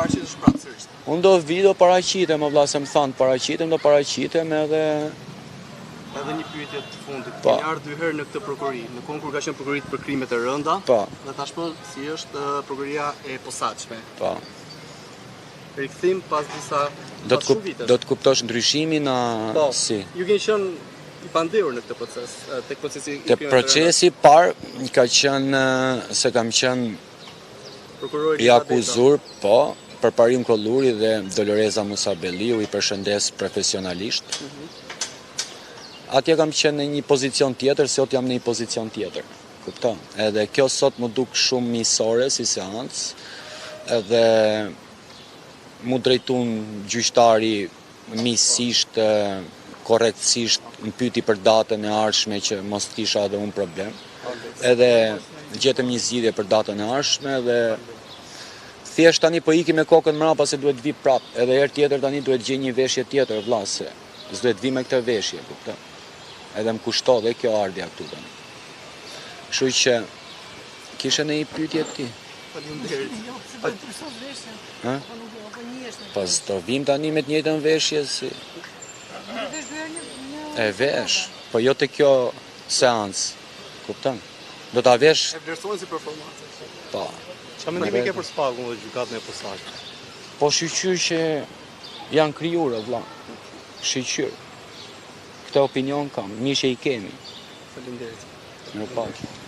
paraqitesh prapë sërish? Unë do vi do paraqitem, më vlla se më thanë paraqitem, do paraqitem edhe Edhe një pyetje të fundit. Keni ardhur 2 herë në këtë prokurori, në kohën kur ka qenë prokurit për krimet e rënda. Po. Dhe tashmë si është prokuria e posaçme. Po. Rikthim pas disa Do të kuptosh ndryshimin si. Ju keni qenë i pandehur në këtë proces, tek procesi i Te procesi i parë ka qenë se kam qenë prokurori i akuzur, po, për Parim Kolluri dhe Doloreza Musabelliu, i përshëndes profesionalisht. Atje kam qenë në një pozicion tjetër, sot jam në një pozicion tjetër. Kupton? Edhe kjo sot më duk shumë misore si seancë, edhe mu drejtun gjyqtari misisht, korrektësisht më pyeti për datën e ardhshme që mos të kisha edhe unë problem. Edhe gjetëm një zgjidhje për datën e ardhshme dhe thjesht tani po iki me kokën mrapa se duhet vi prap. Edhe herë tjetër tani duhet gjej një veshje tjetër vlla se s'duhet vi me këtë veshje, kupton? Edhe më kushto dhe kjo ardhja këtu tani. Kështu që kishe në një pyetje ti? Faleminderit. Ha? Pas të vim tani me të njëjtën veshje si. E vesh, po jo të kjo seancë, kupton? Do ta vesh. E vlerësoni si performancë. Po. Çfarë mendimi ke për spagun dhe gjykatën e posaçme? Po shqyr që janë krijuar vëlla. Shqyr. Këtë opinion kam, një që i kemi. Faleminderit. Mirupafshim.